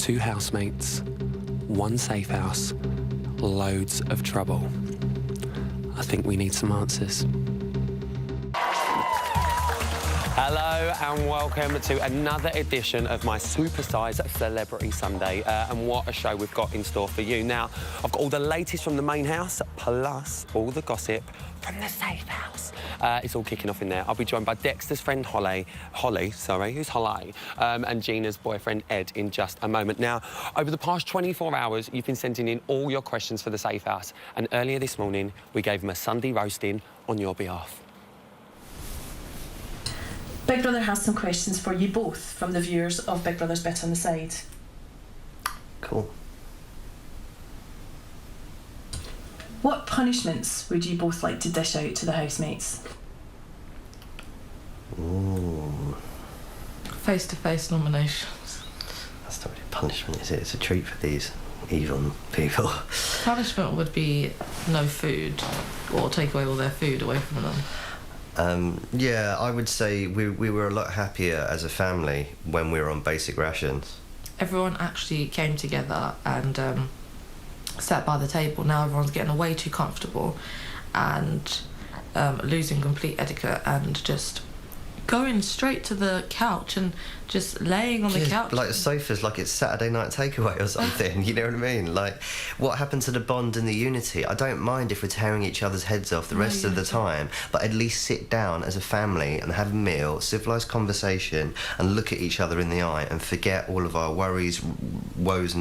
2 housemates, 1 safe house, loads of trouble. I think we need some answers. Hello and welcome to another edition of my Supersize Celebrity Sunday. And what a show we've got in store for you. Now, I've got all the latest from the main house, plus all the gossip from the safe house. It's all kicking off in there. I'll be joined by Dexter's friend Holly, and Gina's boyfriend Ed in just a moment. Now, over the past 24 hours, you've been sending in all your questions for the safe house. And earlier this morning, we gave them a Sunday roasting on your behalf. Big Brother has some questions for you both from the viewers of Big Brother's Bit on the Side. Cool. What punishments would you both like to dish out to the housemates? Ooh. Face-to-face nominations. That's not really a punishment, is it? It's a treat for these evil people. Punishment would be no food, or take away all their food away from them. Yeah, I would say we were a lot happier as a family when we were on basic rations. Everyone actually came together and sat by the table. Now everyone's getting way too comfortable and losing complete etiquette and just going straight to the couch and just laying on the couch. Like the sofas, like it's Saturday night takeaway or something, you know what I mean? Like, what happened to the bond and the unity? I don't mind if we're tearing each other's heads off the rest of the time, but at least sit down as a family and have a meal, civilised conversation, and look at each other in the eye and forget all of our worries, woes,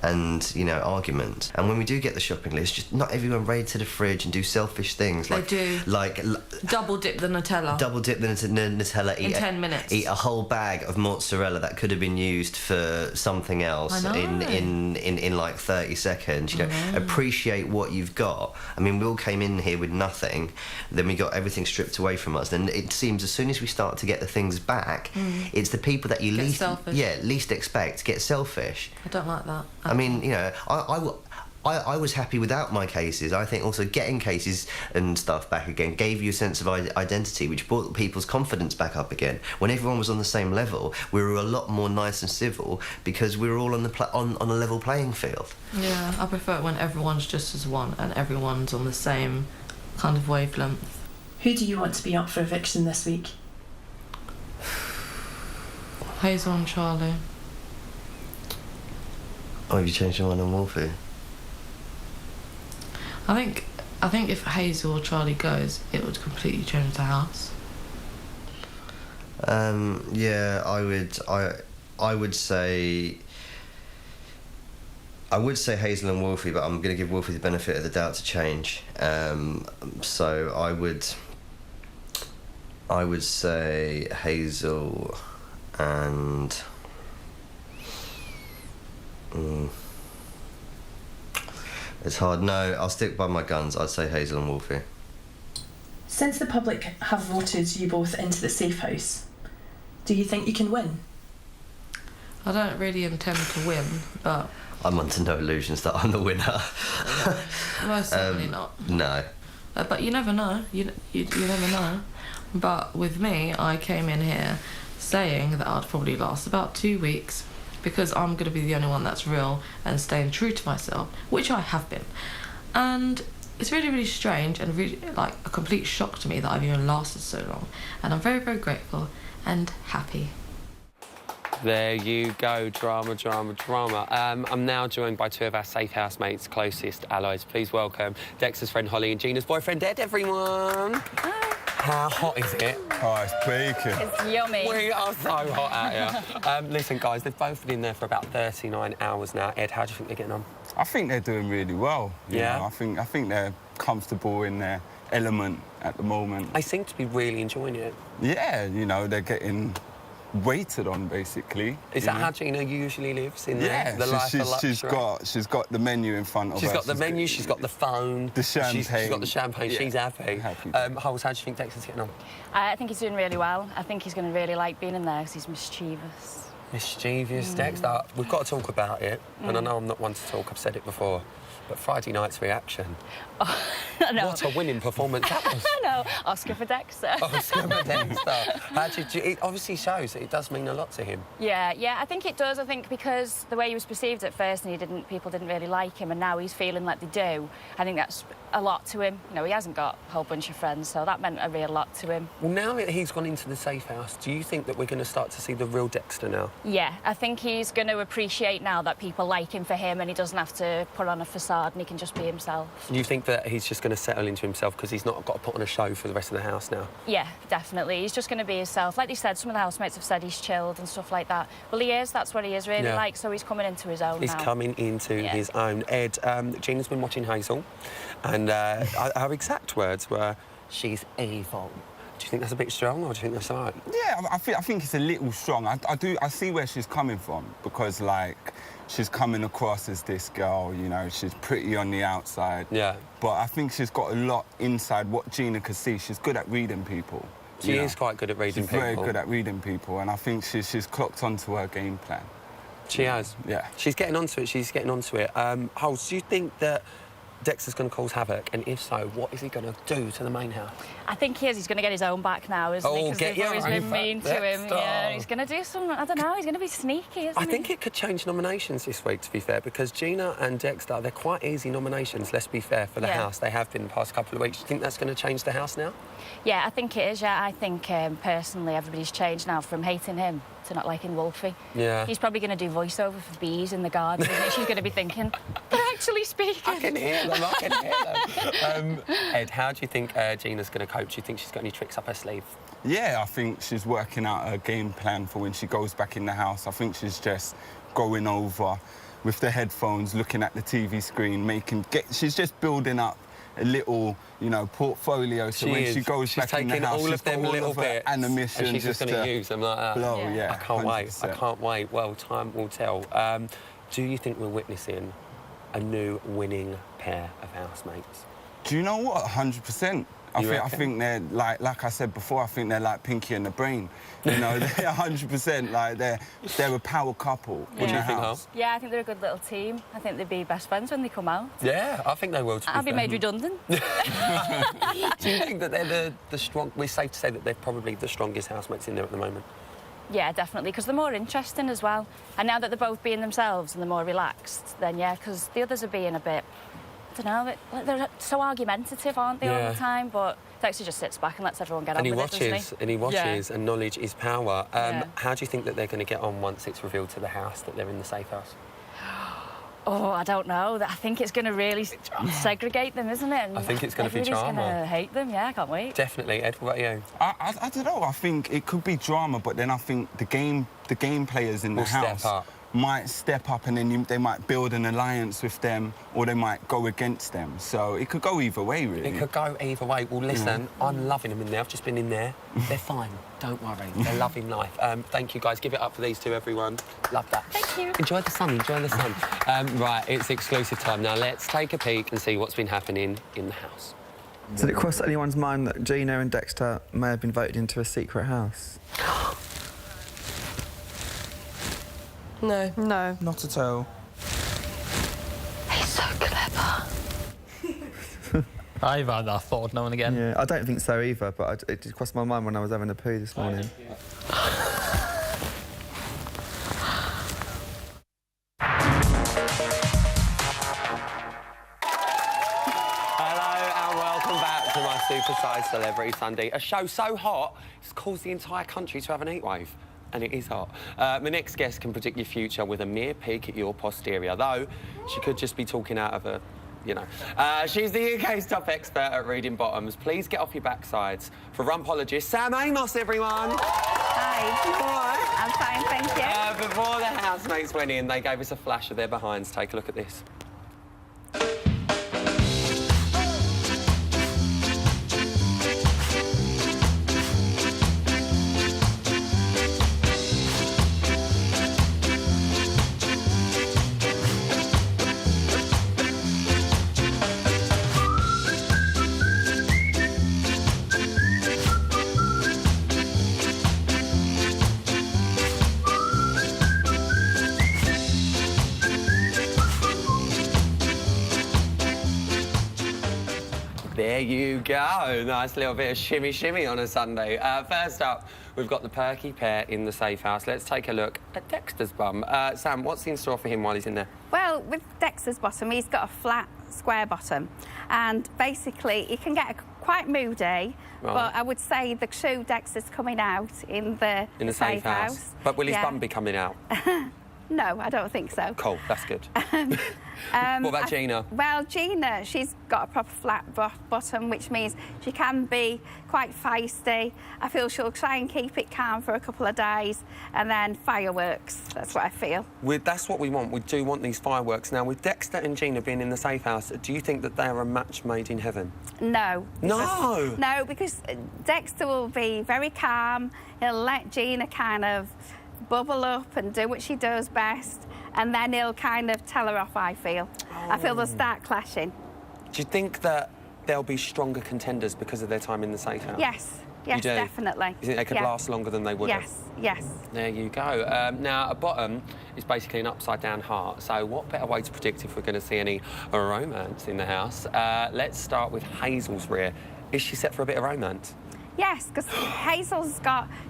and you know, arguments. And when we do get the shopping list, just not everyone raid to the fridge and do selfish things. They like, do. Like double dip the Nutella. Double dip the Nutella. In 10 minutes. Eat a whole bag of mozzarella that could have been used for something else in like 30 seconds. You know, appreciate what you've got. I mean, we all came in here with nothing, then we got everything stripped away from us. Then it seems as soon as we start to get the things back, it's the people that you least expect get selfish. I don't like that. I mean, you know, I was happy without my cases. I think also getting cases and stuff back again gave you a sense of identity, which brought people's confidence back up again. When everyone was on the same level, we were a lot more nice and civil because we were all on a level playing field. Yeah, I prefer it when everyone's just as one and everyone's on the same kind of wavelength. Who do you want to be up for eviction this week? Hazel and Charlie. Oh, have you changed your mind on Wolfie? I think if Hazel or Charlie goes, it would completely change the house. Yeah, I would say Hazel and Wolfie, but I'm going to give Wolfie the benefit of the doubt to change. So I would say Hazel and. It's hard. No, I'll stick by my guns. I'd say Hazel and Wolfie. Since the public have voted you both into the safe house, do you think you can win? I don't really intend to win, but... I'm under no illusions that I'm the winner. Most certainly not. No. But you never know. You never know. But with me, I came in here saying that I'd probably last about 2 weeks, because I'm going to be the only one that's real and staying true to myself, which I have been. And it's really, really strange and really like a complete shock to me that I've even lasted so long. And I'm very, very grateful and happy. There you go, drama, drama, drama. I'm now joined by 2 of our safe housemates' closest allies. Please welcome Dexter's friend Holly and Gina's boyfriend Ed, everyone. Hi. How hot is it? Oh, it's bacon. It's yummy. We are so hot out here. Listen, guys, they've both been in there for about 39 hours now. Ed, how do you think they're getting on? I think they're doing really well. You know? I think they're comfortable in their element at the moment. They seem to be really enjoying it. Yeah, you know, they're getting waited on, basically. Is that how Gina usually lives in there? Yeah, The life of luxury? she's got the menu in front of her. She's got the menu, she's got the phone. The champagne. She's got the champagne, Yeah. she's happy. Holes, how do you think Dexter's getting on? I think he's doing really well. I think he's going to really like being in there because he's mischievous. Mischievous Dexter. We've got to talk about it, and I know I'm not one to talk, I've said it before, but Friday night's reaction. Oh, no. What a winning performance that was. I know. Oscar for Dexter. Oscar for Dexter. It obviously shows that it does mean a lot to him. Yeah, I think it does. I think because the way he was perceived at first and people didn't really like him, and now he's feeling like they do, I think that's a lot to him. You know, he hasn't got a whole bunch of friends, so that meant a real lot to him. Well, now that he's gone into the safe house, do you think that we're going to start to see the real Dexter now? Yeah, I think he's going to appreciate now that people like him for him and he doesn't have to put on a facade and he can just be himself. Do you think that he's just going to settle into himself because he's not got to put on a show for the rest of the house now? Yeah, definitely. He's just going to be himself. Like they said, some of the housemates have said he's chilled and stuff like that. Well, he is. That's what he is really like. So he's coming into his own He's now. coming into his own. Ed, Gina's been watching Hazel, and her exact words were, "She's evil." Do you think that's a bit strong, or do you think that's all right? Yeah, I think it's a little strong. I see where she's coming from, because, like, she's coming across as this girl, you know, she's pretty on the outside. Yeah. But I think she's got a lot inside what Gina could see. She's good at reading people. She is quite good at reading people. She's very good at reading people, and I think she's clocked onto her game plan. She has. Yeah. She's getting onto it. Holz, do you think that Dexter's going to cause havoc? And if so, what is he going to do to the main house? I think he is. He's going to get his own back now, isn't he? Because they've always been mean to him. Yeah, he's going to do some, I don't know, he's going to be sneaky, isn't he? I think it could change nominations this week, to be fair, because Gina and Dexter, they're quite easy nominations, let's be fair, for the house. They have been the past couple of weeks. Do you think that's going to change the house now? Yeah, I think it is, yeah. I think, personally, everybody's changed now from hating him to not liking Wolfie. Yeah. He's probably going to do voiceover for bees in the garden, isn't he? She's going to be thinking, they're actually speaking. I can hear them. Ed, how do you think Gina's going to cope? Do you think she's got any tricks up her sleeve? Yeah, I think she's working out her game plan for when she goes back in the house. I think she's just going over with the headphones, looking at the TV screen, she's just building up a little, you know, portfolio. So when she goes back in the house, all of them little bits, animation, and she's just going to use them like that. Blow, yeah. I can't 100%. wait. I can't wait. Well, time will tell. Do you think we're witnessing a new winning pair of housemates? Do you know what? 100%. I think they're like I said before. I think they're like Pinky and the Brain. You know, they're 100% like they're a power couple. What do you think, Hal? Yeah, I think they're a good little team. I think they'd be best friends when they come out. Yeah, I think they will. I'll be made redundant. Do you think that they're the strong? We're safe to say that they're probably the strongest housemates in there at the moment. Yeah, definitely, because they're more interesting as well. And now that they're both being themselves and they're more relaxed, then yeah, because the others are being a bit, I don't know, they're so argumentative, aren't they, all the time? But Dexter just sits back and lets everyone get on with it, doesn't he? And he watches, and knowledge is power. Yeah. How do you think that they're going to get on once it's revealed to the house that they're in the safe house? Oh, I don't know. I think it's going to really segregate them, isn't it? And I think it's going to be drama. Everybody's going to hate them, yeah, I can't wait. Definitely. Ed, what about you? I don't know. I think it could be drama, but then I think the game players in the house step up. Might step up, and then they might build an alliance with them, or they might go against them. So it could go either way, really. It could go either way. Well, listen, I'm loving them in there. I've just been in there. They're fine. Don't worry. They're loving life. Thank you, guys. Give it up for these two, everyone. Love that. Thank you. Enjoy the sun. Enjoy the sun. Right, it's exclusive time now. Let's take a peek and see what's been happening in the house. Did it cross anyone's mind that Gina and Dexter may have been voted into a secret house? No. No. Not at all. He's so clever. I've had that thought now and again. Yeah, I don't think so either, but it did cross my mind when I was having a poo this morning. Supersized Celebrity Sunday, a show so hot it's caused the entire country to have an heatwave. And it is hot. My next guest can predict your future with a mere peek at your posterior, though she could just be talking out of her, you know. She's the UK's top expert at reading bottoms. Please get off your backsides. For rumpologist Sam Amos, everyone. Hi. I'm fine, thank you. Before the housemates went in, they gave us a flash of their behinds. Take a look at this. There you go. Nice little bit of shimmy shimmy on a Sunday. First up, we've got the perky pair in the safe house. Let's take a look at Dexter's bum. Sam, what's in store for him while he's in there? Well, with Dexter's bottom, he's got a flat, square bottom, and basically he can get quite moody. Right. But I would say the shoe Dexter's coming out in the safe house. But will his bum be coming out? No, I don't think so. Cool, that's good. What about Gina? Well, Gina, she's got a proper flat bottom, which means she can be quite feisty. I feel she'll try and keep it calm for a couple of days, and then fireworks. That's what I feel. That's what we want. We do want these fireworks. Now, with Dexter and Gina being in the safe house, do you think that they are a match made in heaven? No. No! No, because Dexter will be very calm. He'll let Gina kind of bubble up and do what she does best, and then he'll kind of tell her off, I feel. I feel they'll start clashing. Do you think that they'll be stronger contenders because of their time in the safe house? Yes, You do? definitely. You think they could last longer than they would have? Yes. There you go. Now, a bottom is basically an upside-down heart, so what better way to predict if we're going to see any romance in the house? Let's start with Hazel's rear. Is she set for a bit of romance? Yes, because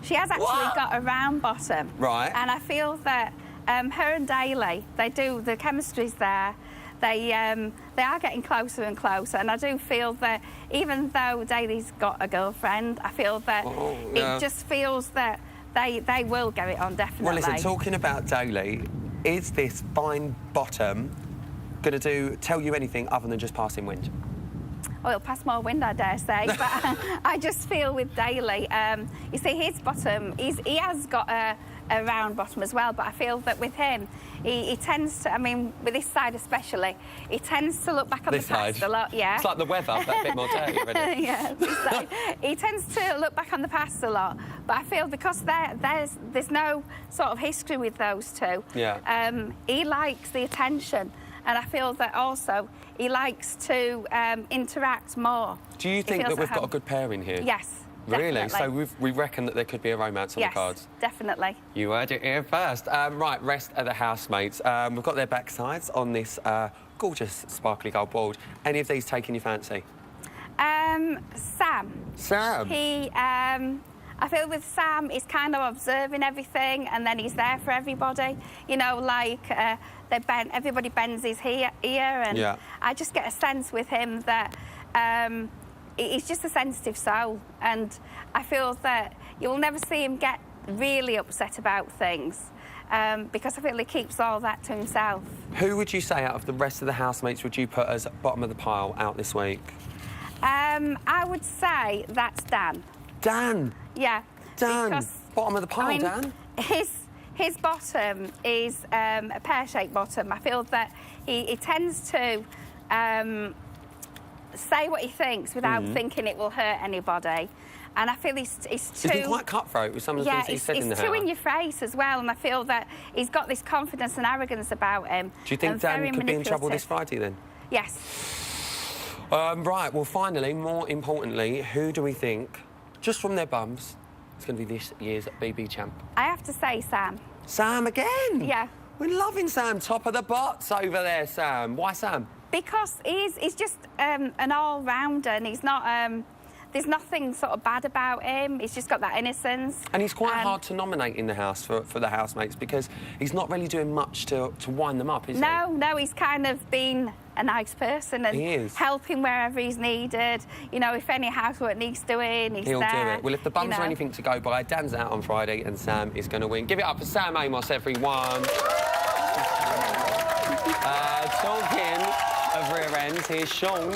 she has actually got a round bottom. Right. And I feel that her and Daly, the chemistry's there. They are getting closer and closer, and I do feel that even though Daly's got a girlfriend, I feel that it just feels that they will get it on, definitely. Well, listen, talking about Daly, is this fine bottom going to tell you anything other than just passing wind? Well, it'll pass more wind, I dare say, but I just feel with Daly, you see, his bottom, he has got a round bottom as well, but I feel that with him, he tends to, I mean, with this side especially, he tends to look back on the past a lot, yeah. It's like the weather, but a bit more dirty, isn't it? Yeah, this side. He tends to look back on the past a lot, but I feel because there's no sort of history with those two, he likes the attention. And I feel that also he likes to interact more. Do you think that we've got a good pair in here? Yes, Really? definitely. So we reckon that there could be a romance on the cards? Yes, definitely. You heard it here first. Right, rest of the housemates. We've got their backsides on this gorgeous sparkly gold board. Any of these taking your fancy? Sam. Sam? I feel with Sam, he's kind of observing everything, and then he's there for everybody. You know, like everybody bends his ear, and I just get a sense with him that he's just a sensitive soul, and I feel that you will never see him get really upset about things. Because I feel he keeps all that to himself. Who would you say out of the rest of the housemates would you put as bottom of the pile out this week? I would say that's Dan. Dan? Yeah. Dan, because, bottom of the pile, Dan? His bottom is a pear-shaped bottom. I feel that he tends to say what he thinks without thinking it will hurt anybody. And I feel he's too... He's been quite cutthroat with some of the things he's said in the house. He's too in your face as well, and I feel that he's got this confidence and arrogance about him. Do you think Dan could be in trouble this Friday, then? Yes. Right, well, finally, more importantly, who do we think, just from their bums, is going to be this year's BB champ? I have to say Sam. Sam again? Yeah. We're loving Sam. Top of the bots over there, Sam. Why Sam? Because he's just an all-rounder, and he's not... there's nothing sort of bad about him. He's just got that innocence. And he's quite hard to nominate in the house for the housemates because he's not really doing much to wind them up, is he? No, he's kind of been a nice person and helping wherever he's needed. You know, if any housework needs doing, he'll do it. Well, if the bums are anything to go by, Dan's out on Friday and Sam is going to win. Give it up for Sam Amos, everyone. Talking of rear ends, here's Sean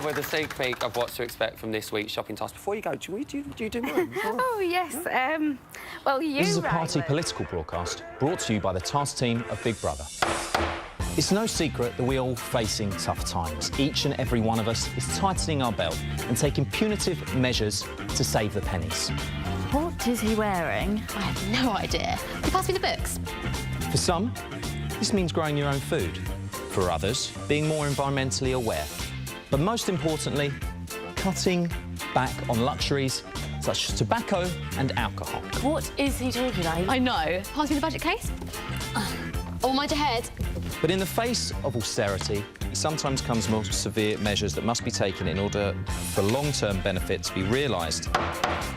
with a sneak peek of what to expect from this week's shopping task. Before you go, do you do mine? Oh, yes. Well, This is a party political broadcast brought to you by the task team of Big Brother. It's no secret that we're all facing tough times. Each and every one of us is tightening our belt and taking punitive measures to save the pennies. What is he wearing? I have no idea. Can you pass me the books? For some, this means growing your own food. For others, being more environmentally aware. But most importantly, cutting back on luxuries such as tobacco and alcohol. What is he talking about? I know. Pass me the budget case. All mind ahead. But in the face of austerity, it sometimes comes more severe measures that must be taken in order for long-term benefit to be realised.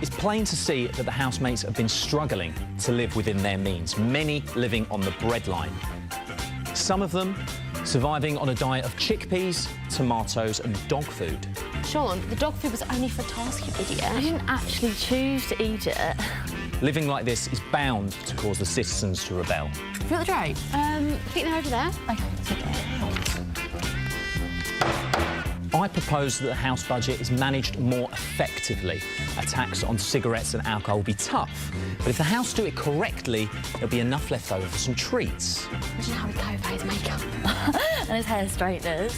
It's plain to see that the housemates have been struggling to live within their means, many living on the breadline. Some of them surviving on a diet of chickpeas, tomatoes and dog food. Sean, the dog food was only for a task, you idiot. I didn't actually choose to eat it. Living like this is bound to cause the citizens to rebel. Feel the drape? I think they're over there. OK, take it. I propose that the House budget is managed more effectively. A tax on cigarettes and alcohol will be tough, but if the House do it correctly, there'll be enough left over for some treats. Imagine how we cope his makeup. And his hair straighteners.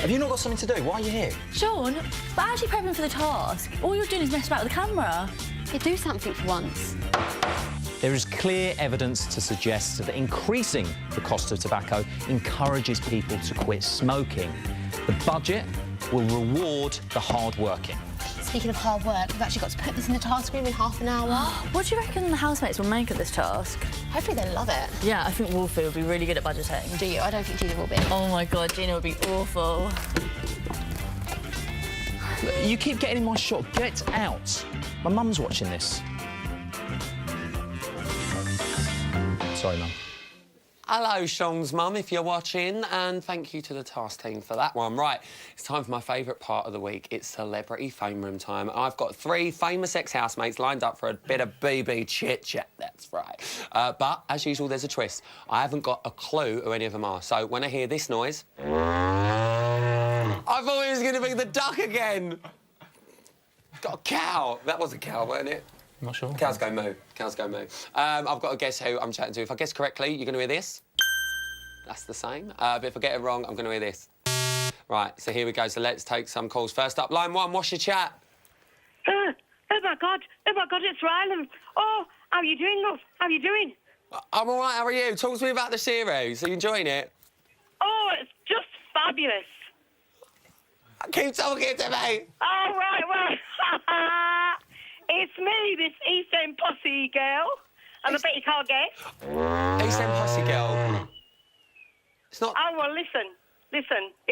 Have you not got something to do? Why are you here? Sean, we're actually prepping for the task. All you're doing is messing about with the camera. You do something for once. There is clear evidence to suggest that increasing the cost of tobacco encourages people to quit smoking. The budget will reward the hard-working. Speaking of hard work, we've actually got to put this in the task room in half an hour. What do you reckon the housemates will make of this task? Hopefully they'll love it. Yeah, I think Wolfie will be really good at budgeting. Do you? I don't think Gina will be. Oh my God, Gina will be awful. You keep getting in my shot. Get out. My mum's watching this. Sorry, Mum. Hello, Sean's mum, if you're watching, and thank you to the task team for that one. Right, it's time for my favourite part of the week. It's Celebrity Fame Room time. I've got 3 famous ex-housemates lined up for a bit of BB chit-chat, that's right. But, as usual, there's a twist. I haven't got a clue who any of them are, so when I hear this noise... I thought it was going to be the duck again. Got a cow. That was a cow, wasn't it? I'm not sure. Cows go moo. Cows go moo. I've got to guess who I'm chatting to. If I guess correctly, you're going to hear this. That's the same. But if I get it wrong, I'm going to hear this. Right, so here we go. So let's take some calls. First up, line 1, what's your chat? Oh, my God. Oh, my God, it's Ryland. Oh, how are you doing, love? How are you doing? I'm all right, how are you? Talk to me about the series. Are you enjoying it? Oh, it's just fabulous. Keep talking to me. Oh, right, well... It's me, this East End Posse girl. And I bet you can't guess. East End Posse girl. It's not... Oh, well, listen. It's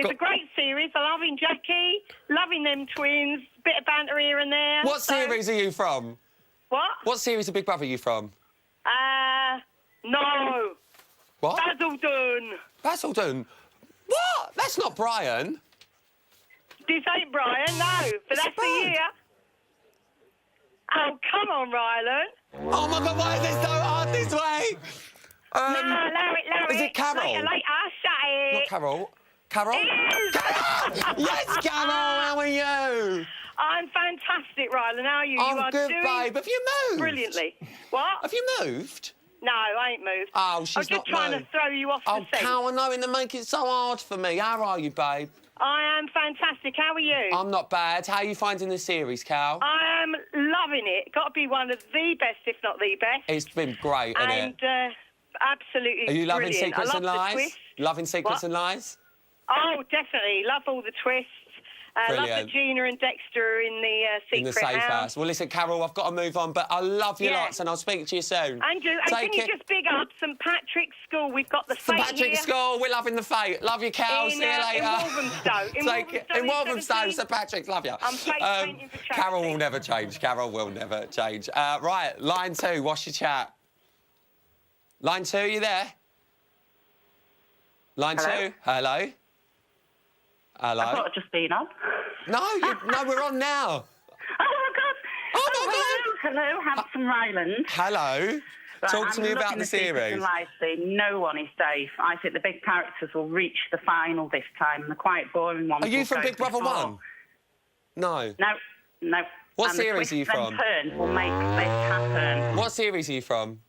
a great series. I'm loving Jackie, loving them twins, bit of banter here and there. What series are you from? What? What series of Big Brother are you from? No. What? Basildon. Basildon? What? That's not Brian. This ain't Brian, no. But that's the year. Oh, come on, Ryland. Oh, my God, why is it so hard this way? No, Larry. Is it Carol? Later, shut it. Not Carol. Carol? It is. Carol! Yes, Carol, how are you? I'm fantastic, Ryland. How are you? I'm you are good, doing babe. Have you moved? Brilliantly. What? Have you moved? No, I ain't moved. Oh, she's I'm just not trying moved. to throw you off the scent. Carol, knowing to make it so hard for me. How are you, babe? I am fantastic. How are you? I'm not bad. How are you finding the series, Cal? I am loving it. Got to be one of the best, if not the best. It's been great, isn't it? And absolutely Are you loving brilliant. Secrets I and love the Lies? twists. Loving Secrets What? and Lies? Oh, definitely. Love all the twists. Love that Gina and Dexter are in the secret In the safe house. Well, listen, Carol, I've got to move on, but I love you lots, and I'll speak to you soon. Andrew, and can you just big up St Patrick's School? We've got the St fate Patrick's here. School, we're loving the fate. Love you, Cal. See you later. In Walthamstow. In Walthamstow, St Patrick's, love you. I'm painting for charity. Carol will never change. Carol will never change. Right, line 2, what's your chat? Line 2, you there? Line 2? Hello? Hello? I thought I'd just been on. No, we're on now. Oh, my God. Oh, my God. Hello, handsome Ryland. Hello. Right, Talk to me I'm about loving the Secrets series. and Lies scene. No one is safe. I think the big characters will reach the final this time, and the quite boring ones Are you will from go Big Brother before. 1? No. No. What And series the are you twists from? and turns will make this happen. What series are you from?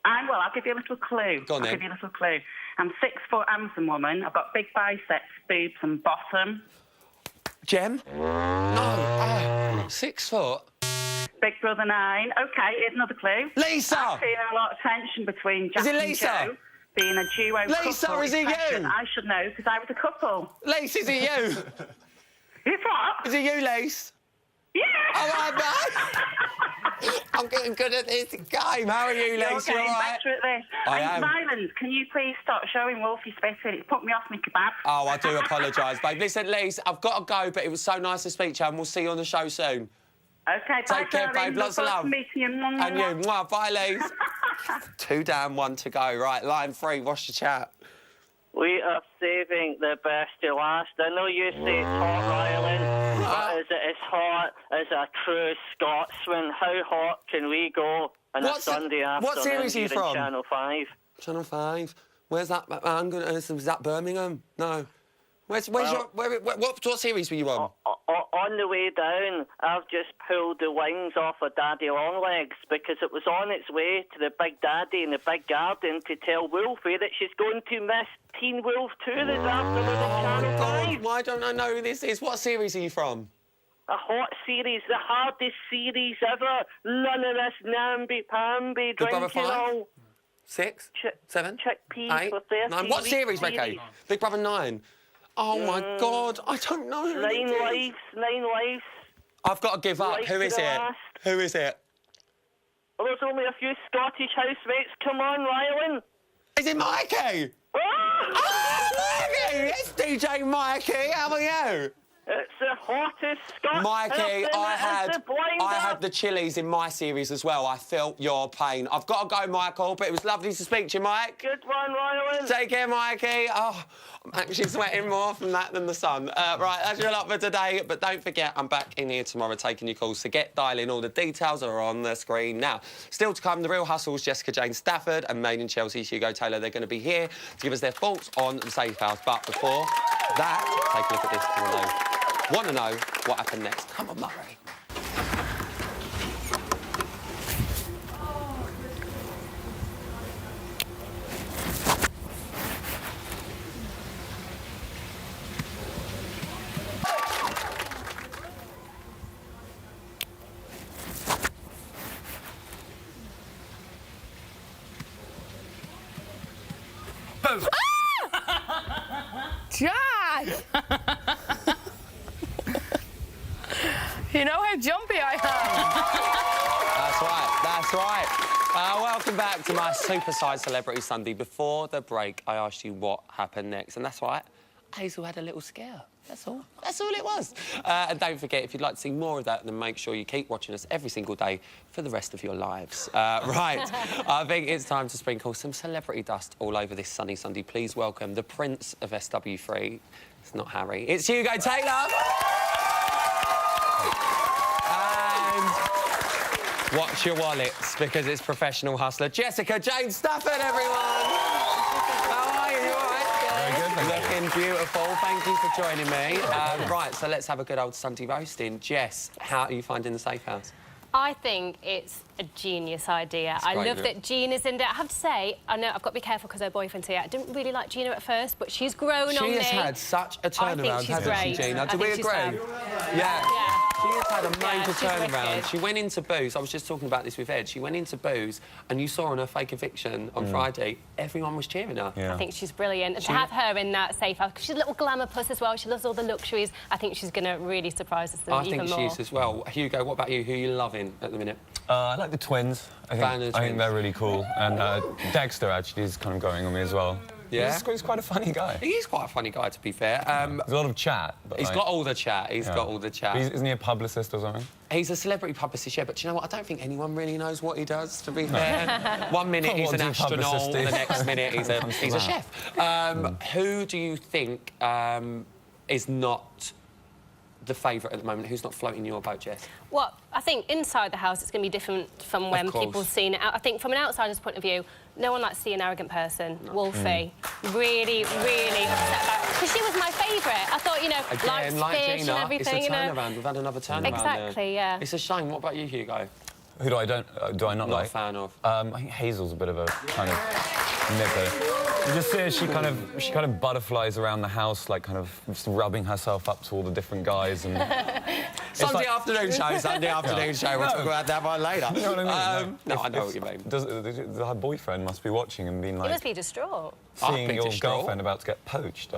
I'll give you a little clue. Go on, then. I'll give you a little clue. I'm 6 foot Amazon woman. I've got big biceps, boobs and bottom. Jem? No. 6 foot? Big Brother 9. OK, here's another clue. Lisa! I've seen a lot of tension between Jack Is it and Lisa? Joe. Being a duo Lisa, couple. is it Question. you? I should know, because I was a couple. Lisa, is it you? It's what? Is it you, Lace? Yeah! Oh, I know. I'm getting good at this game. How are you, Lex? You're getting all right? better at this. I am. Ryland, can you please stop showing Wolfie spitting? It's put me off my kebab. Oh, I do apologise, babe. Listen, Lise, I've got to go, but it was so nice to speak to you, and we'll see you on the show soon. OK, bye, Take care, darling. babe. Lots of Look love. forward to meeting you. And you. Mwah. Bye, Lise. 2 down, 1 to go. Right, line 3. What's your chat? We are saving the best to last. I know you say it's hot, Ryland, but is it as hot as a true Scotsman? How hot can we go on a Sunday afternoon? What series are you here in from? Channel 5. Channel 5. Where's that? Is that Birmingham? No. Where's your... What series were you on? On the way down, I've just pulled the wings off of Daddy Longlegs because it was on its way to the Big Daddy in the Big Garden to tell Wolfie that she's going to miss Teen Wolf 2 this afternoon in Channel 5. Why don't I know who this is? What series are you from? A hot series, the hardest series ever. None of this namby-pamby Big Brother drinking 5? all. 6? 7? Chickpeas 8? for 30 9? What series, Ricky? Big Brother 9. Oh, my God. I don't know who 9 it is. lives, 9 lives. I've got to give up. Life Who to is the it? last. Who is it? Well, there's only a few Scottish housemates. Come on, Ryland. Is it Mikey? Oh, Mikey! It's DJ Mikey. How are you? It's the hottest Scottish Mikey, I had the chilies in my series as well. I felt your pain. I've got to go, Michael, but it was lovely to speak to you, Mike. Good one, Ryland. Take care, Mikey. Oh, I'm actually sweating more from that than the sun. Right, that's your lot for today. But don't forget, I'm back in here tomorrow taking your calls. So get dialing. All the details are on the screen now. Still to come, The Real Hustles, Jessica Jane Stafford and Made in Chelsea, Hugo Taylor. They're going to be here to give us their thoughts on the Safe House. But before that, take a look at this. Want to know what happened next. Come on, Murray. Boom. John! You know how jumpy I am. That's right. Welcome back to my Supersized Celebrity Sunday. Before the break, I asked you what happened next, and that's right. Hazel had a little scare. That's all. That's all it was. And don't forget, if you'd like to see more of that, then make sure you keep watching us every single day for the rest of your lives. Right. I think it's time to sprinkle some celebrity dust all over this sunny Sunday. Please welcome the Prince of SW3. It's not Harry. It's Hugo Taylor. And watch your wallets, because it's professional hustler Jessica Jane Stafford, everyone. How are you? You all right? Looking beautiful. Thank you for joining me. Right, so let's have a good old Sunday roasting. Jess, how are you finding the Safe House? I think it's a genius idea. I love that Gina's in there. I have to say, I know I've got to be careful because her boyfriend's here. I didn't really like Gina at first, but she's grown on me. She has had such a turnaround, hasn't she, Gina? Do we agree? Yeah. She has had a major turnaround. She went into booze. I was just talking about this with Ed. She went into booze, and you saw on her fake eviction on Friday, everyone was cheering her. I think she's brilliant. And to have her in that Safe House, because she's a little glamour puss as well. She loves all the luxuries. I think she's going to really surprise us even more. I think she is as well. Hugo, what about you? Who are you loving at the minute? I like the twins. I think they're really cool. And Dexter, actually, is kind of going on me as well. Yeah? He's quite a funny guy. He is quite a funny guy, to be fair. There's a lot of chat. But he's got all the chat. He's got all the chat. Isn't he a publicist or something? He's a celebrity publicist, yeah, but you know what? I don't think anyone really knows what he does, to be fair. 1 minute he's an astronaut, the next minute he's a chef. Who do you think is not the favourite at the moment? Who's not floating your boat, Jess? Well, I think inside the house it's going to be different from when people have seen it out. I think from an outsider's point of view, no one likes to see an arrogant person. Wolfie, really, really upset about it. Because she was my favourite. I thought, you know, Again, likes fish Gina, and everything, it's a turnaround. you know. We've had another turnaround Exactly, yeah. It's a shame. What about you, Hugo? Who do I not like? Not a fan of. I think Hazel's a bit of a kind of nipper. You just see her, she kind of butterflies around the house, like kind of just rubbing herself up to all the different guys. And Sunday afternoon show. We'll talk about that one later. You know what I mean? No, I know what you mean. Her boyfriend must be watching and being like... He must be distraught. Seeing your girlfriend about to get poached.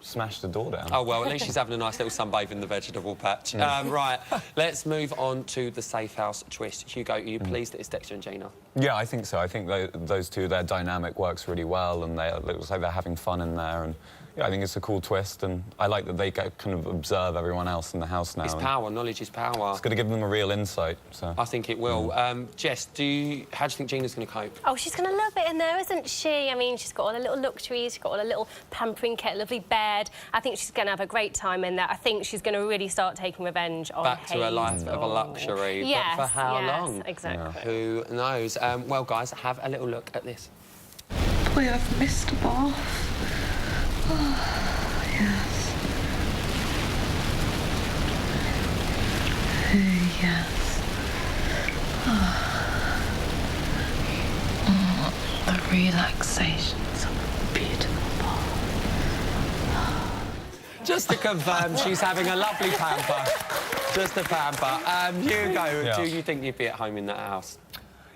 smashed the door down. Oh, well, at least she's having a nice little sunbathe in the vegetable patch. Right, let's move on to the safe house twist. Hugo, are you pleased that it's Dexter and Gina? Yeah, I think so. I think those two, their dynamic works really well, and it looks like they're having fun in there. And yeah, I think it's a cool twist, and I like that they kind of observe everyone else in the house now. It's power. Knowledge is power. It's going to give them a real insight. So I think it will. Jess, how do you think Gina's going to cope? Oh, she's going to love it in there, isn't she? I mean, she's got all her little luxuries. She's got all her little pampering kit, lovely bed. I think she's going to have a great time in there. I think she's going to really start taking revenge on Back to her life of a luxury. Yes, but for how long? Exactly. Who knows? Well, guys, have a little look at this. Boy, I've missed a bath. Oh, yes. Oh, yes. Oh, the relaxations of a beautiful bath. Just to confirm, she's having a lovely pamper. Just a pamper. Hugo, do you think you'd be at home in that house?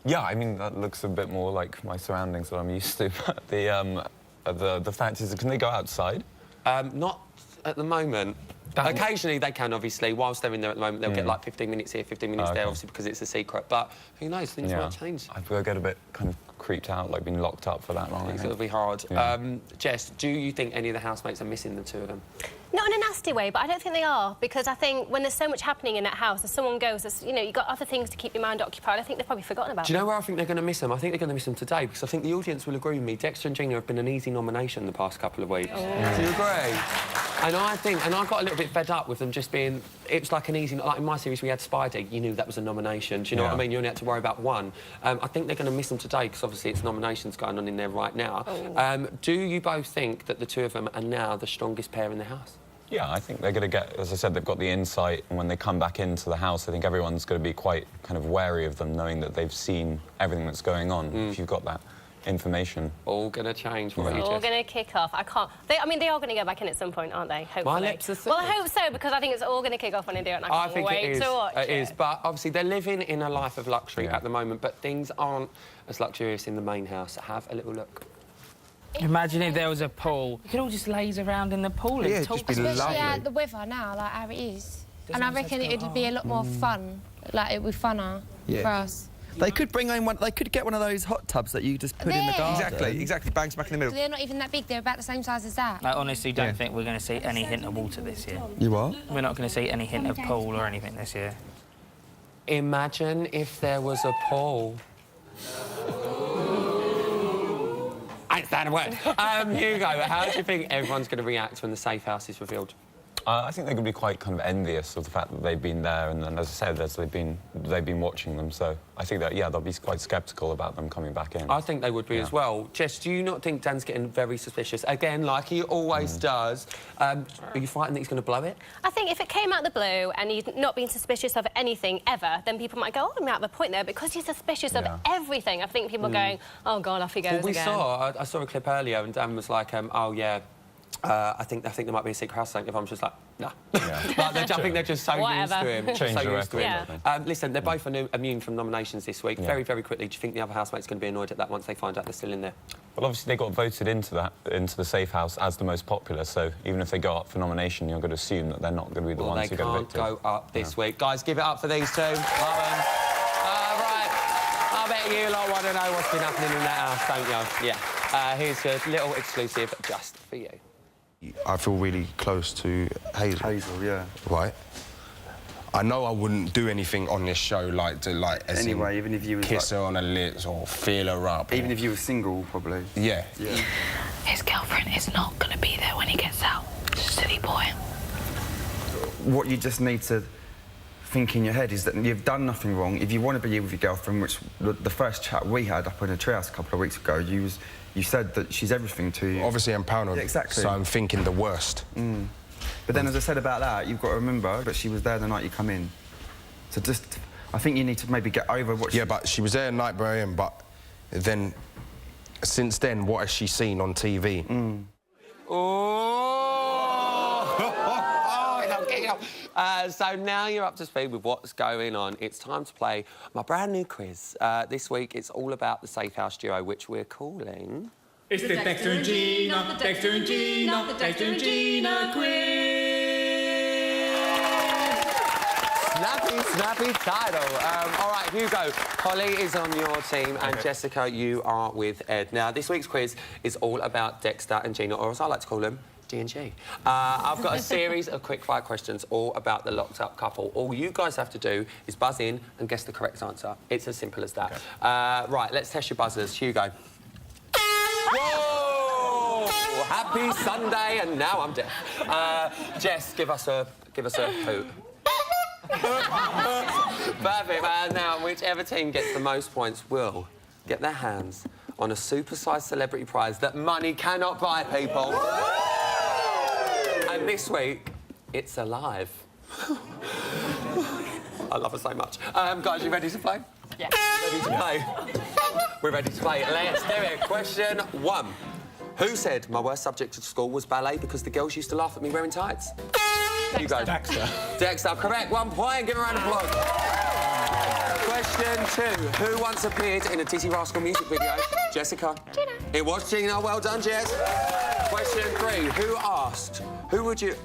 yeah, I mean that looks a bit more like my surroundings that I'm used to. But the fact is, can they go outside? Not at the moment. Occasionally they can, obviously. Whilst they're in there at the moment, they'll get like 15 minutes here, 15 minutes there, obviously because it's a secret. But who knows, things might change. I get a bit kind of creeped out, like being locked up for that long. It'll be hard. Yeah. Jess, do you think any of the housemates are missing the two of them? Not in a nasty way, but I don't think they are, because I think when there's so much happening in that house, if someone goes, you know, you've got other things to keep your mind occupied, I think they've probably forgotten about Do you know where I think they're going to miss them? I think they're going to miss them today, because I think the audience will agree with me. Dexter and Gina have been an easy nomination the past couple of weeks. Oh. Do you agree? And I think, and I got a little bit fed up with them just being, it was like an easy, like in my series we had Spider, you knew that was a nomination, do you know what I mean? You only had to worry about one. I think they're going to miss them today, because obviously it's nominations going on in there right now. Oh. Do you both think that the two of them are now the strongest pair in the house? Yeah, I think they're going to get, as I said, they've got the insight, and when they come back into the house, I think everyone's going to be quite kind of wary of them, knowing that they've seen everything that's going on, if you've got that information. All going to change for you, all going to kick off. I can't... I mean, they are going to go back in at some point, aren't they? Hopefully. My lips are sealed. Well, I hope so, because I think it's all going to kick off when they do it, and I can't wait to watch it. It is, but obviously they're living in a life of luxury at the moment, but things aren't as luxurious in the main house. Have a little look. Imagine if there was a pool. You could all just laze around in the pool and talk. Especially at the weather now, like how it is. And I reckon it would be a lot more fun. Like, it would be funner for us. They could bring in one. They could get one of those hot tubs that you just put in the garden. Exactly. Bang smack in the middle. They're not even that big. They're about the same size as that. I honestly don't think we're going to see any hint of water this year. You what? We're not going to see any hint of pool or anything this year. Imagine if there was a pool. I ain't saying a word. Hugo, how do you think everyone's going to react when the safe house is revealed? I think they're going to be quite kind of envious of the fact that they've been there, and then, as I said, they've been watching them. So I think that they'll be quite sceptical about them coming back in. I think they would be as well. Jess, do you not think Dan's getting very suspicious again, like he always does? Are you frightened that he's going to blow it? I think if it came out the blue and he'd not been suspicious of anything ever, then people might go, "Oh, I'm out of a point there," because he's suspicious of everything. I think people are going, "Oh God, off he goes again." I saw a clip earlier, and Dan was like, "Oh yeah." I think there might be a secret house thing. If I'm just like, nah. Like, I think they're just so used to him. Listen, they're both immune from nominations this week. Very, very quickly, do you think the other housemates are going to be annoyed at that once they find out they're still in there? Well, obviously they got voted into the safe house as the most popular. So even if they go up for nomination, you're going to assume that they're not going to be the ones who get evicted. They can't go up this week. Guys, give it up for these two. Right. I bet you lot want to know what's been happening in that house, don't you? Yeah. Here's a little exclusive just for you. I feel really close to Hazel. Hazel, yeah. Right. I know I wouldn't do anything on this show anyway, even if you was kiss her on the lips or feel her up. Even if you were single, probably. Yeah. His girlfriend is not going to be there when he gets out. Silly boy. What you just need to think in your head is that you've done nothing wrong. If you want to be here with your girlfriend, which the first chat we had up in a treehouse a couple of weeks ago, you said that she's everything to you. Obviously, I'm paranoid. Yeah, exactly. So I'm thinking the worst. But then, as I said about that, you've got to remember that she was there the night you come in. So I think you need to maybe get over what Yeah, but she was there the night by in, but then, since then, what has she seen on TV? So now you're up to speed with what's going on. It's time to play my brand new quiz. This week, it's all about the Safe House duo, which we're calling It's the Dexter and Gina, the Dexter and Gina, the Dexter and Gina quiz. Snappy title. All right, Hugo, Holly is on your team, and Jessica, you are with Ed. Now, this week's quiz is all about Dexter and Gina, or as I like to call them, G&G. I've got a series of quick-fire questions all about the locked-up couple. All you guys have to do is buzz in and guess the correct answer. It's as simple as that. Okay. Right, let's test your buzzers. Hugo. Whoa! Happy Sunday, and now I'm deaf. Jess, give us a hoot. Perfect. Now, whichever team gets the most points will get their hands on a supersized celebrity prize that money cannot buy, people. And this week, it's alive. I love her so much. Guys, you ready to play? Yeah. Ready to play? We're ready to play. Let's do it. Question 1. Who said my worst subject at school was ballet because the girls used to laugh at me wearing tights? You go. Dexter. Dexter, correct. 1 point. Give her a round of applause. Question 2. Who once appeared in a Dizzy Rascal music video? Jessica. Gina. It was Gina. Well done, Jess. Question 3.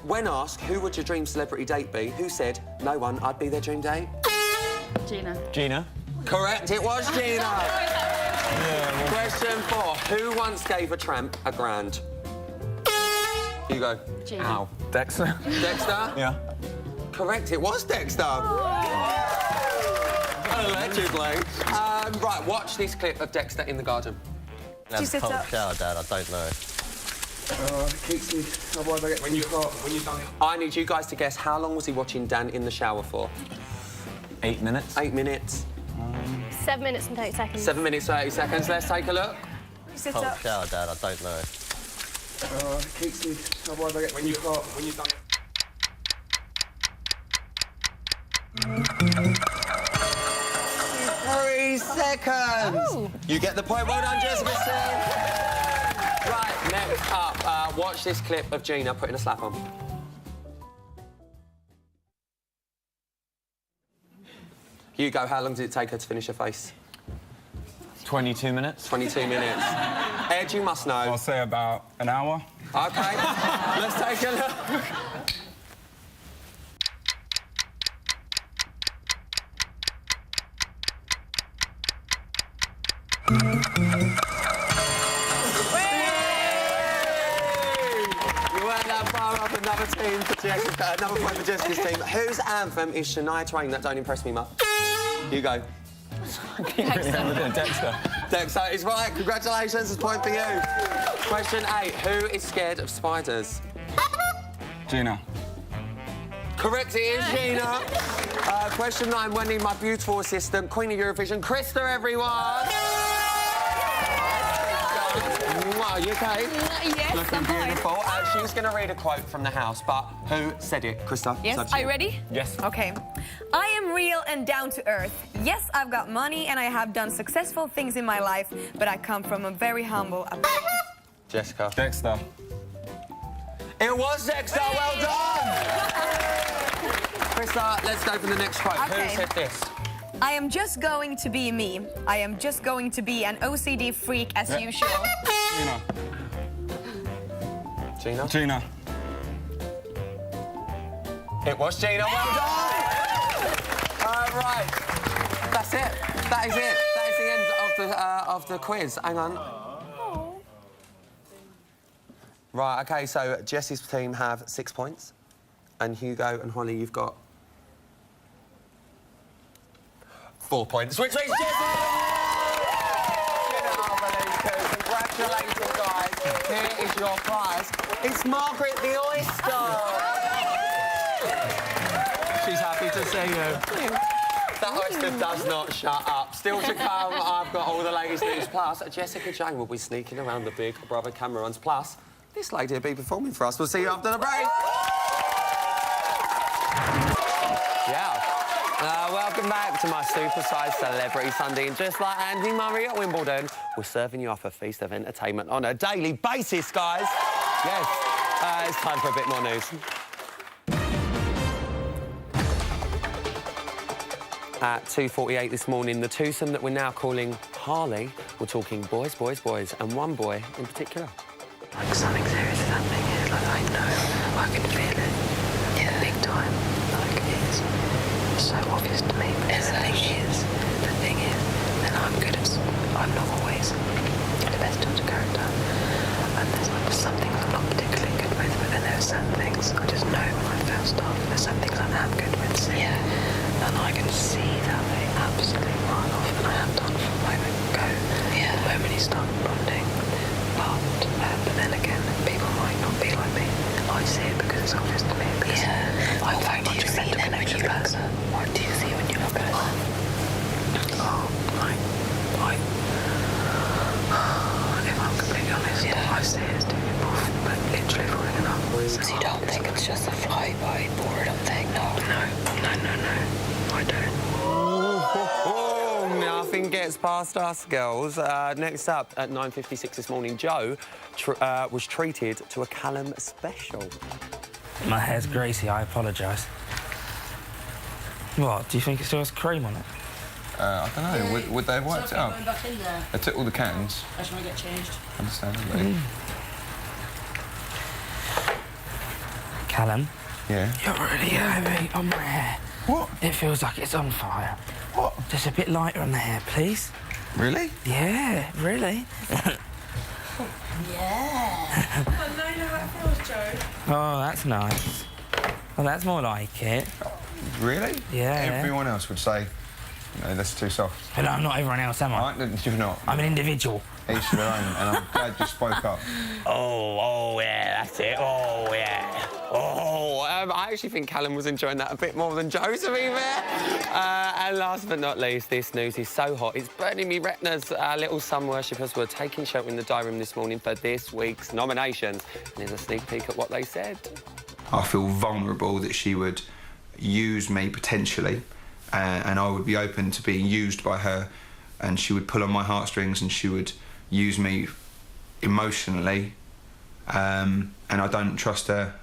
When asked, who would your dream celebrity date be? Who said, no one, I'd be their dream date? Gina. Gina. Correct, it was Gina. Question 4. Who once gave a tramp £1,000? You go. Gina. Ow. Dexter. Dexter? Yeah. Correct, it was Dexter. Allegedly. Right, watch this clip of Dexter in the garden. Have a cold shower, Dad, I don't know. Keeps me. Otherwise, I get when you done it. I need you guys to guess how long was he watching Dan in the shower for? 8 minutes. 8 minutes. 7 minutes and 30 seconds. 7 minutes, 30 seconds. Let's take a look. Cold shower, Dad, I don't know. Keeps me. Otherwise, I get when you done it. Three seconds. Oh. You get the point. Well done, Jessica. Right, next up, watch this clip of Gina putting a slap on. Hugo, how long did it take her to finish her face? 22 minutes. 22 minutes. Ed, you must know. I'll say about an hour. OK. Let's take a look. Another team for Jessica, another point for Jessica's team. Whose anthem is Shania Twain? That don't impress me much. You go. Dexter. Dexter is right. Congratulations, it's a point for you. Question 8. Who is scared of spiders? Gina. Correct, it is Gina. Question 9. When need my beautiful assistant, Queen of Eurovision, Krista, everyone. Wow, you okay? Yes, looking I'm fine. beautiful. She's going to read a quote from the house, but who said it? Krista? Yes, are you ready? Yes. Okay. I am real and down to earth. Yes, I've got money and I have done successful things in my life, but I come from a very humble... Jessica. Dexter. It was Dexter, well done! Krista, let's go for the next quote. Okay. Who said this? I am just going to be me. I am just going to be an OCD freak as usual. Gina. Gina? Gina. It was Gina, well done! Right, that's it. That is it. That is the end of the quiz. Hang on. Right, OK, so Jessie's team have 6 points. And Hugo and Holly, you've got 4 points. Which means Jessie! Congratulations, guys. Here is your prize. It's Margaret the Oyster. She's happy to see you. That oyster does not shut up. Still to come, I've got all the latest news. Plus, Jessica Jane will be sneaking around the Big Brother cameras. Plus, this lady will be performing for us. We'll see you after the break. Yeah. Welcome back to my super-sized Celebrity Sunday. And just like Andy Murray at Wimbledon, we're serving you up a feast of entertainment on a daily basis, guys. Yes. It's time for a bit more news. at 2:48 this morning. The twosome that we're now calling Harley. We're talking boys, boys, boys, and one boy in particular. Like something serious is happening here. Like I know, I can feel it. Yeah. Big time. Like it's so obvious to me. But the thing is, then I'm not always the best judge of character. And there's like some things I'm not particularly good with, but then there are certain things I just know when I feel stuff. There's some things I am good with. Yeah. And I can see that they absolutely run off, and I have done from the moment go. Yeah. The moment he started bonding. But then again, people might not be like me. I see it because it's obvious to me. Because I'm very much a mental connection person. What do you see when you look at it? If I'm completely honest, I see it as two people like, literally falling in love. So you don't think it's just a fly-by boredom thing? No. I don't. Nothing gets past us, girls. Next up, at 9:56 this morning, Joe was treated to a Callum special. My hair's greasy, I apologise. What, do you think it still has cream on it? I don't know, would they have wiped it up? Back in there. They took all the cans. I just want to get changed. Understandably. Callum? Yeah? You're really heavy on my hair. What? It feels like it's on fire. What? Just a bit lighter on the hair, please. Really? Yeah, really. Yeah. I know how it feels, Joe. Oh, that's nice. Well, that's more like it. Really? Yeah. Everyone else would say, you know, that's too soft. But I'm not everyone else, am I? You're not. I'm an individual. Each to their own, and I'm glad you spoke up. Oh, yeah, that's it. Oh, yeah. I actually think Callum was enjoying that a bit more than Joe, to be fair. And last but not least, this news is so hot, it's burning me retinas. Our little sun worshippers were taking shelter in the diary room this morning for this week's nominations. And here's a sneak peek at what they said. I feel vulnerable that she would use me potentially, and I would be open to being used by her, and she would pull on my heartstrings and she would use me emotionally, and I don't trust her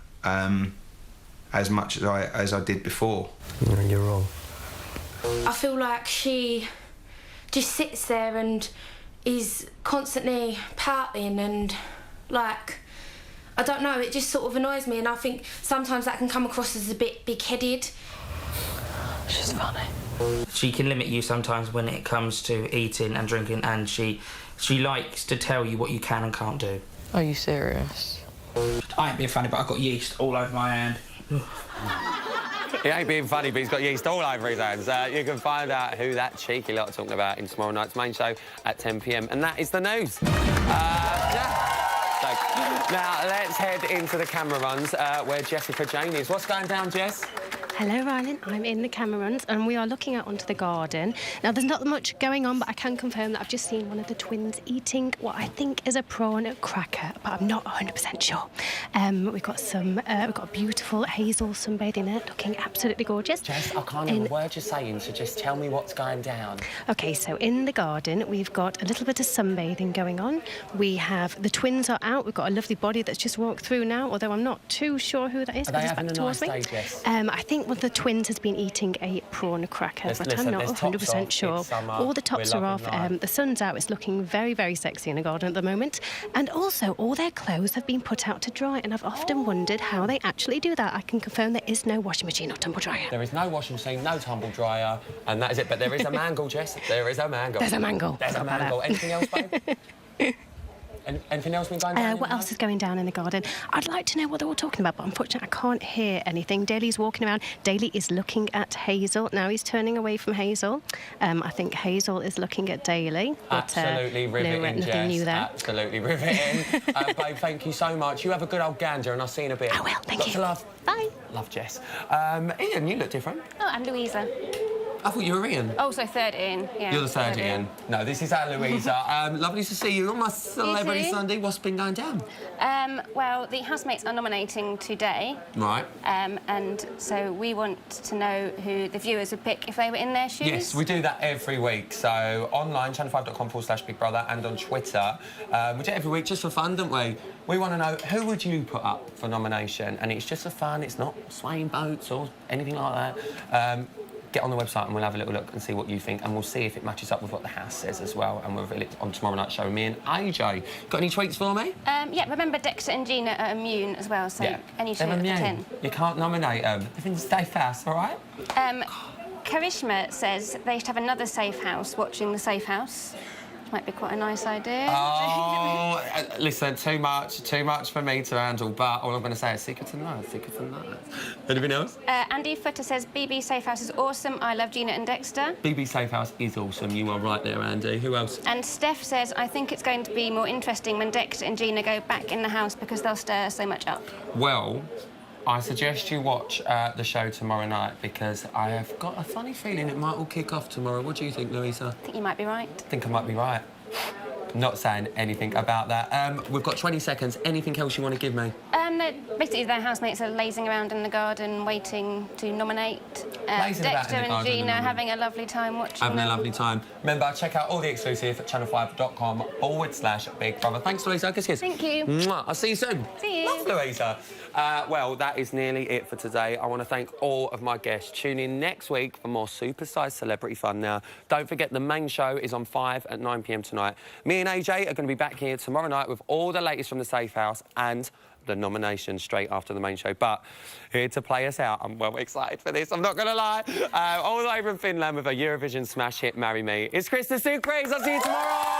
as much as I did before. You're wrong. I feel like she just sits there and is constantly pouting and, like, I don't know, it just sort of annoys me, and I think sometimes that can come across as a bit big-headed. She's funny. She can limit you sometimes when it comes to eating and drinking, and she likes to tell you what you can and can't do. Are you serious? I ain't being funny, but I've got yeast all over my hand. He ain't being funny, but he's got yeast all over his hands. You can find out who that cheeky lot are talking about in tomorrow night's main show at 10 p.m. And that is the news. Now, let's head into the camera runs where Jessica Jane is. What's going down, Jess? Hello, Rylan. I'm in the camera runs and we are looking out onto the garden. Now, there's not much going on, but I can confirm that I've just seen one of the twins eating what I think is a prawn cracker, but I'm not 100% sure. We've got a beautiful hazel sunbathing there, looking absolutely gorgeous. Jess, I can't hear a word you're saying, so just tell me what's going down. OK, so in the garden, we've got a little bit of sunbathing going on. We have the twins are out. We've got a lovely body that's just walked through now, although I'm not too sure who that is. Are they having a nice day, Jess? I think one of the twins has been eating a prawn cracker, but I'm not 100% sure. All the tops are off. The sun's out. It's looking very, very sexy in the garden at the moment. And also, all their clothes have been put out to dry, and I've often wondered how they actually do that. I can confirm there is no washing machine or tumble dryer. There is no washing machine, no tumble dryer, and that is it. But there is a mangle, Jess. There is a mangle. There's a mangle. There's a mangle. Anything else, babe? Anything else been going down? What else is going down in the garden? I'd like to know what they're all talking about, but unfortunately I can't hear anything. Daly's walking around. Daly is looking at Hazel. Now he's turning away from Hazel. I think Hazel is looking at Daly. Absolutely riveting, nothing Jess. new there. Absolutely riveting. Babe, thank you so much. You have a good old gander, and I'll see you in a bit. I will, thank Lots you. of love. Bye. Love, Jess. Ian, you look different. Oh, I'm Louisa. I thought you were Ian. Oh, so third Ian, yeah. You're the third Ian. No, this is our Louisa. Lovely to see you on my Celebrity Sunday. What's been going down? Well, the housemates are nominating today. Right. And so we want to know who the viewers would pick if they were in their shoes. Yes, we do that every week. So online, channel5.com/Big Brother, and on Twitter. We do it every week just for fun, don't we? We want to know who would you put up for nomination, and it's just for fun. It's not swaying boats or anything like that. get on the website and we'll have a little look and see what you think, and we'll see if it matches up with what the house says as well, and we'll reveal it on tomorrow night's show. Me and AJ. Got any tweets for me? Yeah, remember Dexter and Gina are immune as well, so any show of the 10. You can't nominate them. Everything's stay fast, all right? Karishma says they should have another safe house watching the safe house. Might be quite a nice idea. Oh, listen, too much for me to handle, but all I'm going to say is secret to none, secret to none. Anything else? Andy Footer says BB Safe House is awesome. I love Gina and Dexter. BB Safe House is awesome. You are right there, Andy. Who else? And Steph says, I think it's going to be more interesting when Dexter and Gina go back in the house because they'll stir so much up. Well, I suggest you watch the show tomorrow night because I have got a funny feeling it might all kick off tomorrow. What do you think, Louisa? I think you might be right. I think I might be right. Not saying anything about that. We've got 20 seconds. Anything else you want to give me? Basically, their housemates are lazing around in the garden waiting to nominate. Dexter and Gina having a lovely time watching Having a lovely time. Remember, check out all the exclusive at channel5.com/Big Brother. Thanks, Louisa. Kiss, kiss. Thank you. Mwah. I'll see you soon. See you. Love Louisa. Well, that is nearly it for today. I want to thank all of my guests. Tune in next week for more supersized celebrity fun. Now, don't forget the main show is on 5 at 9 p.m. tonight. Me and AJ are going to be back here tomorrow night with all the latest from the Safe House and the nomination straight after the main show. But here to play us out, I'm well excited for this, I'm not going to lie. All the way from Finland with a Eurovision smash hit, Marry Me. It's Krista Sukries. I'll see you tomorrow.